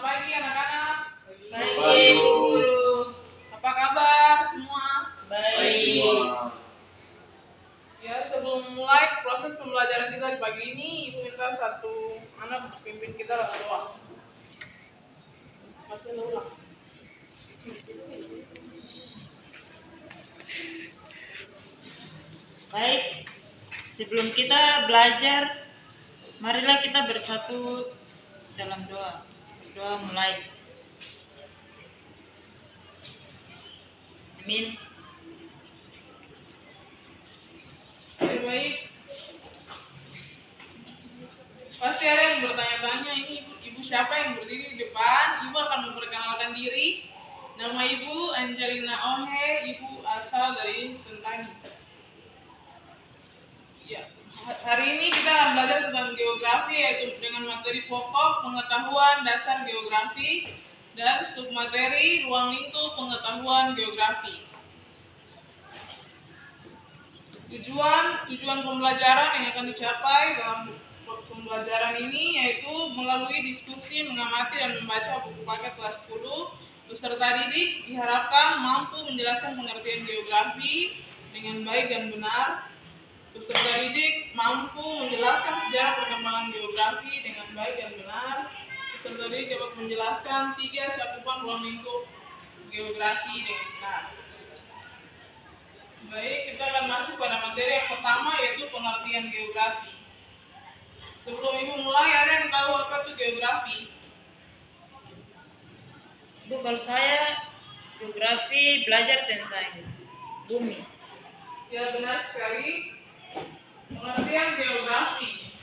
pagi anak-anak. Pagi, Bu. Apa kabar semua? Baik semua. Ya, sebelum mulai proses pembelajaran kita di pagi ini, Ibu minta satu anak untuk pimpin kita dalam doa. Masih ulang. Baik, sebelum kita belajar, marilah kita bersatu dalam doa. Doa mulai. Amin. Baik. Pasti ada yang bertanya-tanya, ini ibu siapa yang berdiri di depan? Ibu akan memperkenalkan diri. Nama Ibu Angelina Ohe, Ibu asal dari Sentani. Ya, hari ini kita akan belajar tentang geografi, yaitu dengan materi pokok pengetahuan dasar geografi dan submateri ruang lingkup pengetahuan geografi. Tujuan pembelajaran yang akan dicapai dalam pembelajaran ini yaitu melalui diskusi, mengamati dan membaca buku paket kelas 10. Peserta didik diharapkan mampu menjelaskan pengertian geografi dengan baik dan benar. Peserta didik mampu menjelaskan sejarah perkembangan geografi dengan baik dan benar. Peserta didik dapat menjelaskan 3 cakupan ruang lingkup geografi dengan benar. Baik, kita akan masuk pada materi yang pertama yaitu pengertian geografi. Sebelum Ibu mulai, ada yang tahu apa itu geografi? Bu, kalau saya geografi belajar tentang bumi. Ya, benar sekali. Pengertian geografi.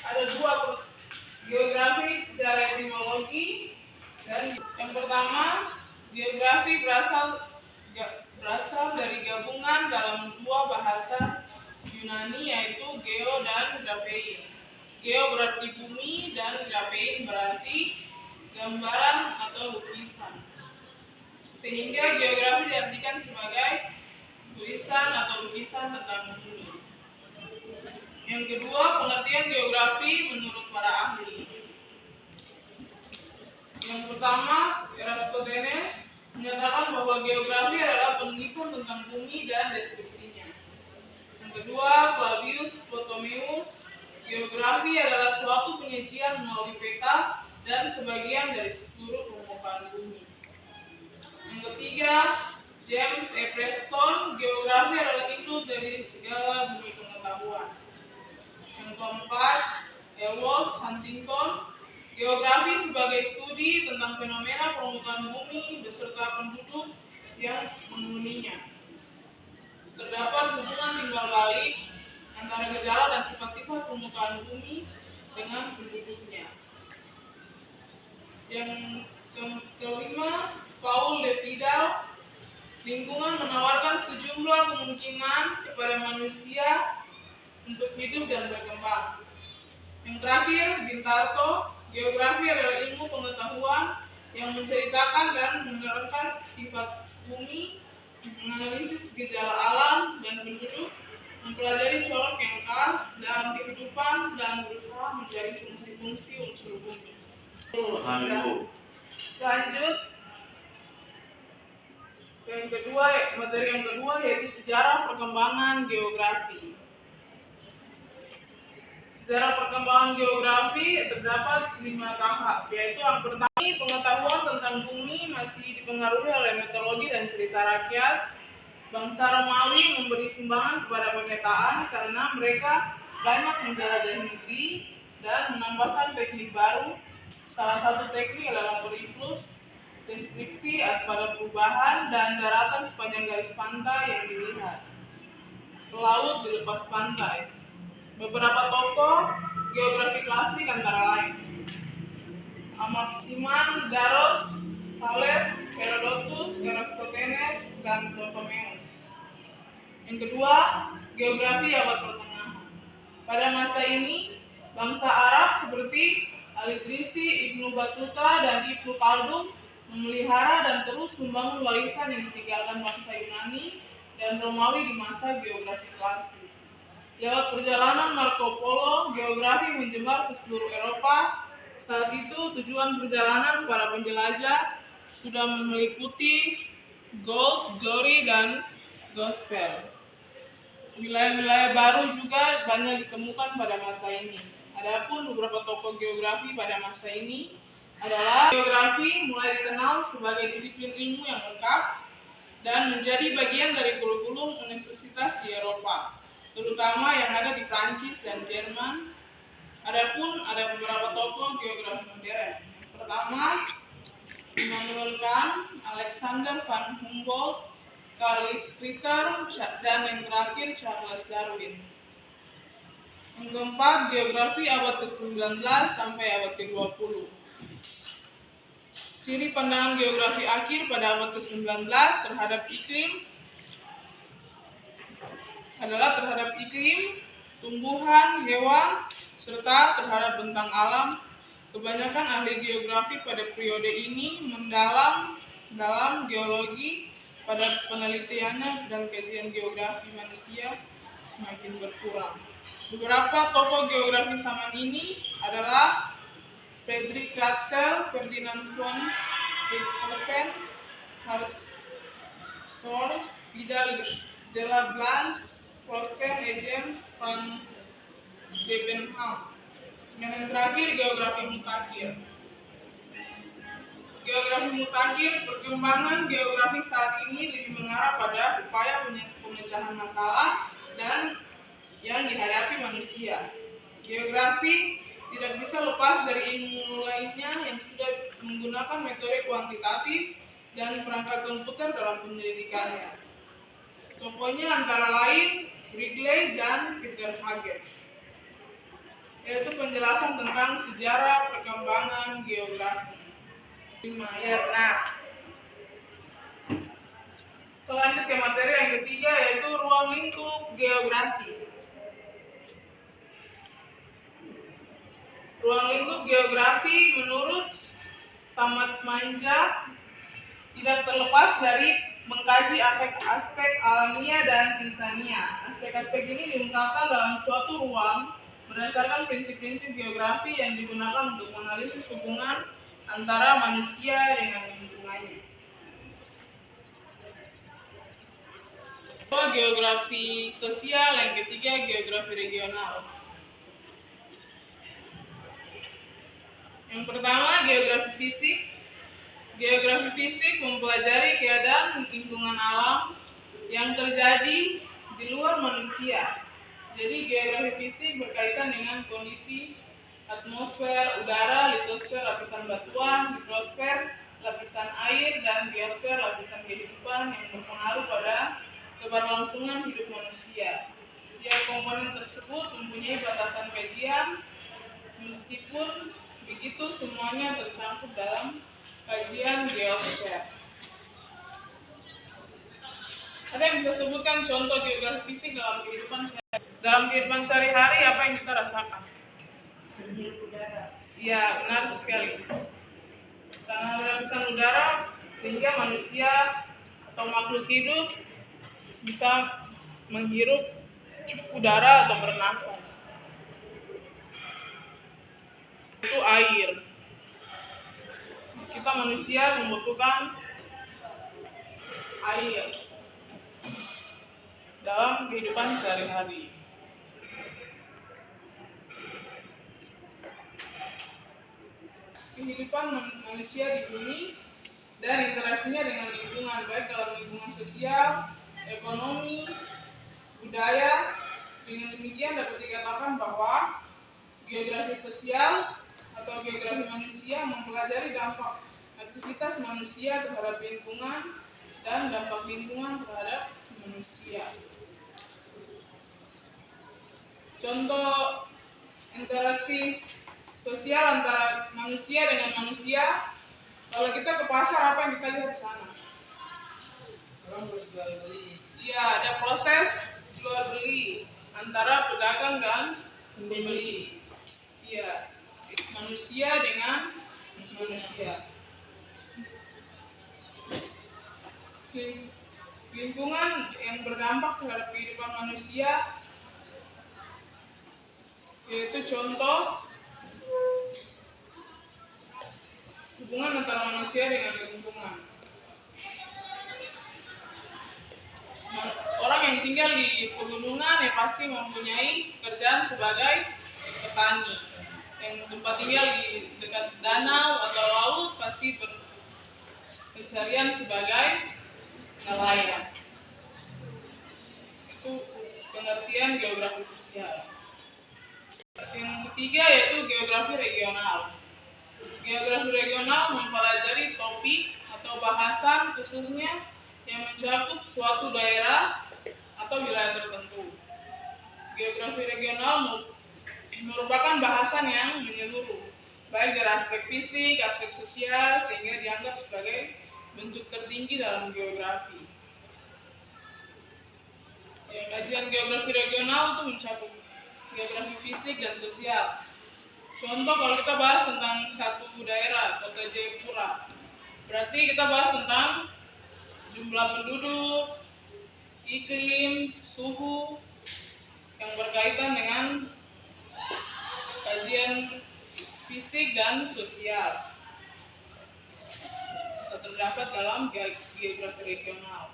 Ada 2 geografi secara etimologi dan yang pertama, geografi berasal dari gabungan dalam 2 bahasa Yunani yaitu geo dan graphein. Geo berarti bumi dan graphein berarti gambaran atau lukisan. Sehingga geografi diartikan sebagai tulisan atau lukisan tentang bumi. Yang kedua, pengertian geografi menurut para ahli. Yang pertama, Eratosthenes menyatakan bahwa geografi adalah penulisan tentang bumi dan deskripsinya. Yang kedua, Claudius Ptolemeus, geografi adalah suatu penyajian melalui peta dan sebagian dari seluruh permukaan bumi. Yang ketiga, James E. Preston, geografi adalah induk dari segala bumi pengetahuan. Yang keempat, Ewos Huntington, geografi sebagai studi tentang fenomena permukaan bumi beserta penduduk yang menghuninya. Terdapat hubungan timbal balik antara gejala dan sifat-sifat permukaan bumi dengan penduduknya. Yang kelima, Paul Le Vidal, lingkungan menawarkan sejumlah kemungkinan kepada manusia untuk hidup dan berkembang. Yang terakhir, Gintarto, geografi adalah ilmu pengetahuan yang menceritakan dan menerangkan sifat bumi, menganalisis gejala alam dan penduduk, mempelajari corak yang khas dalam kehidupan dan berusaha mencari fungsi-fungsi unsur bumi. Lanjut. Materi yang kedua yaitu sejarah perkembangan geografi. Sejarah perkembangan geografi terdapat 5 tahap, yaitu yang pertama, pengetahuan tentang bumi masih dipengaruhi oleh mitologi dan cerita rakyat. Bangsa Romawi memberi sumbangan kepada pemetaan karena mereka banyak menjelajahi negeri dan menambahkan teknik baru. Salah satu teknik adalah periplus, deskripsi pada perubahan dan daratan sepanjang garis pantai yang dilihat. Laut di lepas pantai. Beberapa tokoh geografi klasik antara lain Anaximan, Daros, Thales, Herodotus, Eratosthenes, dan Ptolemeus. Yang kedua, geografi abad pertengahan. Pada masa ini, bangsa Arab seperti Al-Idrisi, Ibnu Battuta, dan Ibnu Khaldun memelihara dan terus membangun warisan yang ditinggalkan bangsa Yunani dan Romawi di masa geografi klasik. Lewat perjalanan Marco Polo, geografi menjembar ke seluruh Eropa Saat itu tujuan perjalanan para penjelajah sudah meliputi gold, glory, dan gospel. Wilayah-wilayah baru juga banyak ditemukan pada masa ini. Adapun beberapa tokoh geografi pada masa ini adalah geografi mulai dikenal sebagai disiplin ilmu yang lengkap dan menjadi bagian dari kurikulum universitas di Eropa, terutama yang ada di Prancis dan Jerman. Adapun ada beberapa tokoh geografi modern. Pertama, Immanuel Kant, Alexander van Humboldt, Karl Ritter, dan yang terakhir Charles Darwin. Yang keempat, geografi abad ke-19 sampai abad ke-20. Ciri pandangan geografi akhir pada abad ke-19 terhadap iklim adalah terhadap iklim, tumbuhan, hewan, serta terhadap bentang alam. Kebanyakan ahli geografi pada periode ini mendalam dalam geologi pada penelitiannya dan kajian geografi manusia semakin berkurang. Beberapa tokoh geografi zaman ini adalah Friedrich Ratzel, Ferdinand von Richthofen, Hartshorne, Vidal de la Blanche, Prosper E. James, van Debenham. Yang terakhir, geografi mutakhir. Geografi mutakhir, perkembangan geografi saat ini lebih mengarah pada upaya pemecahan masalah dan yang dihadapi manusia. Geografi tidak bisa lepas dari ilmu lainnya yang sudah menggunakan metode kuantitatif dan perangkat komputer dalam penyelidikannya. Contohnya antara lain Wrigley dan Peter Hagen, yaitu penjelasan tentang sejarah perkembangan geografi. Nah, lanjut ke materi yang ketiga, yaitu ruang lingkup geografi. Ruang lingkup geografi menurut Samad Manja tidak terlepas dari mengkaji aspek alamiah dan insania. Aspek-aspek ini diungkapkan dalam suatu ruang berdasarkan prinsip-prinsip geografi yang digunakan untuk menganalisis hubungan antara manusia dengan lingkungannya. Geografi sosial, yang ketiga geografi regional. Yang pertama, geografi fisik. Geografi fisik mempelajari keadaan lingkungan alam yang terjadi di luar manusia. Jadi geografi fisik berkaitan dengan kondisi atmosfer, udara, litosfer, lapisan batuan, hidrosfer, lapisan air, dan biosfer, lapisan kehidupan yang berpengaruh pada keberlangsungan hidup manusia. Setiap komponen tersebut mempunyai batasan kajian, meskipun begitu semuanya tercakup dalam kajian geosfer. Ada yang bisa sebutkan contoh geografi fisik dalam kehidupan sehari-hari, apa yang kita rasakan? Ya, benar sekali. Karena ada lapisan udara, sehingga manusia atau makhluk hidup bisa menghirup udara atau bernafas. Itu air. Kita manusia membutuhkan air dalam kehidupan sehari-hari. Kehidupan manusia di bumi dan interaksinya dengan lingkungan, baik dalam lingkungan sosial, ekonomi, budaya. Dengan demikian dapat dikatakan bahwa geografi sosial atau geografi manusia mempelajari dampak aktivitas manusia terhadap lingkungan dan dampak lingkungan terhadap manusia. Contoh interaksi sosial antara manusia dengan manusia. Kalau kita ke pasar, apa yang kita lihat di sana? Orang berjual beli. Iya, ada proses jual beli antara pedagang dan pembeli. Iya, manusia dengan manusia. Lingkungan yang berdampak terhadap kehidupan manusia, yaitu contoh Hubungan antara manusia dengan lingkungan. Orang yang tinggal di pegunungan ya pasti mempunyai pekerjaan sebagai petani. Yang tempat tinggal di dekat danau atau laut pasti pencarian sebagai nelayan. Itu pengertian geografi sosial. Yang ketiga yaitu geografi regional. Geografi regional mempelajari topik atau bahasan khususnya yang mencakup suatu daerah atau wilayah tertentu. Geografi regional merupakan bahasan yang menyeluruh, baik dari aspek fisik, aspek sosial, sehingga dianggap sebagai bentuk tertinggi dalam geografi. Kajian geografi regional itu mencakup geografi fisik dan sosial. Contoh kalau kita bahas tentang satu daerah, kota Jayapura, berarti kita bahas tentang jumlah penduduk, iklim, suhu, yang berkaitan dengan kajian fisik dan sosial. Terdapat dalam geografi regional.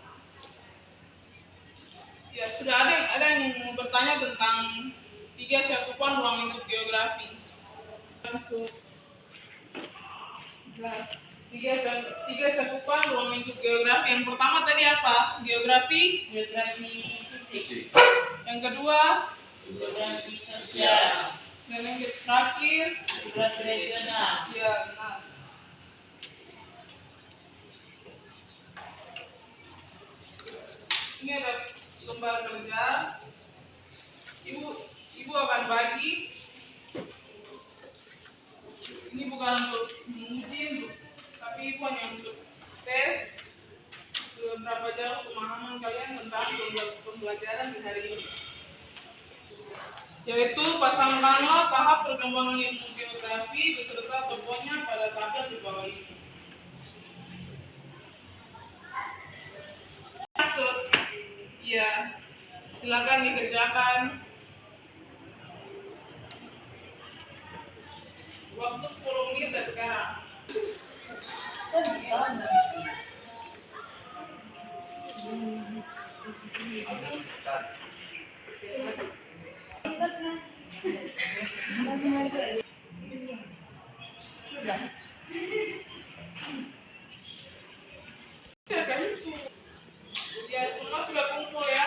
Ya, sudah ada yang bertanya tentang 3 cakupan ruang lingkup geografi. Masuk. Tiga cakupan ruang lingkup geografi. Yang pertama tadi apa? Geografi fisik. Yang kedua, Geografi sosial. dan yang terakhir, Geografi regional. ya benar. Ini ada lembar kerja. Ibu akan bagi. Ini bukan untuk menguji, tapi ibu hanya untuk tes seberapa jauh pemahaman kalian tentang pembelajaran di hari ini. Yaitu pasang tanggal tahap perkembangan ilmu geografi beserta tokohnya pada tabel di bawah ini. Maksud, ya, silakan dikerjakan. Waktu 10 menit dari sekarang. Ya, semua sudah kumpul ya.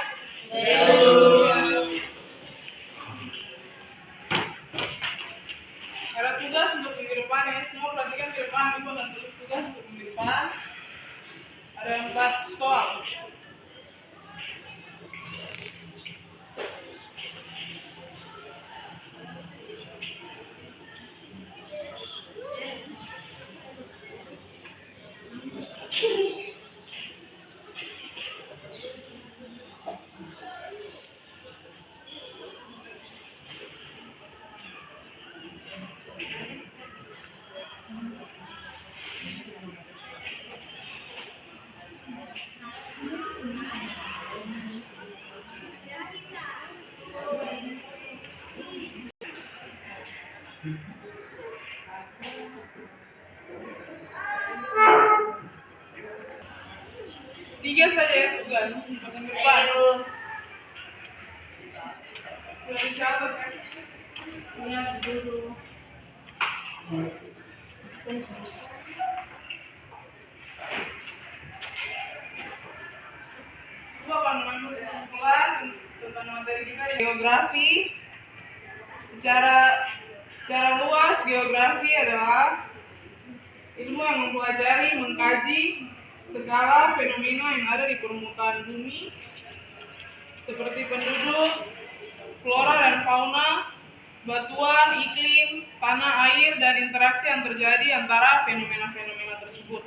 Ada tugas untuk minggu depan ya, semua perhatikan di depan, ibu akan tulis tugas untuk minggu depan. Ada 4 soal. Tiga saja ya tugas untuk minggu depan. Sudah dicatat ya. Lihat dulu. Ibu akan mengambil kesimpulan tentang materi kita geografi. Secara luas, geografi adalah ilmu yang mempelajari, mengkaji segala fenomena yang ada di permukaan bumi, seperti penduduk, flora dan fauna, batuan, iklim, tanah, air, dan interaksi yang terjadi antara fenomena-fenomena tersebut.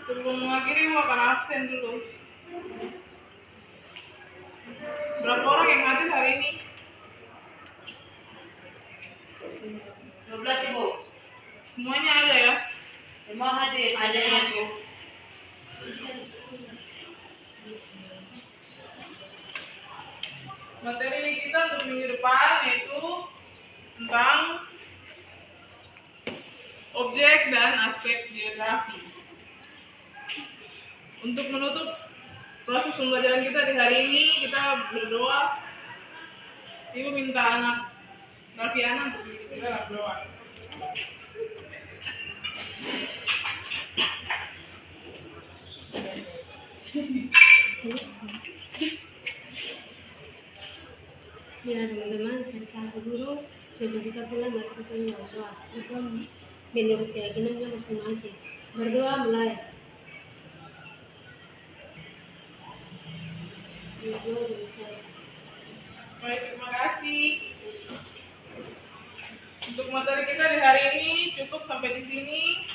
Sebelum mengakhiri, ibu akan absen dulu. Berapa orang yang hadir hari ini? 12 Ibu. Semuanya ada ya? Semua hadir. Ada yang hadir. Materi kita untuk minggu depan yaitu objek dan aspek geografi. Untuk menutup proses pembelajaran kita di hari ini, kita berdoa. Ibu minta anak Raffiana untuk kita dalam doa. Ya teman-teman, serta guru, sebelum kita pulang mari kita saling berdoa. Berdoa menurut keyakinannya masing-masing. Berdoa mulai. Berdoa selesai. Baik, terima kasih. Untuk materi kita di hari ini cukup sampai di sini.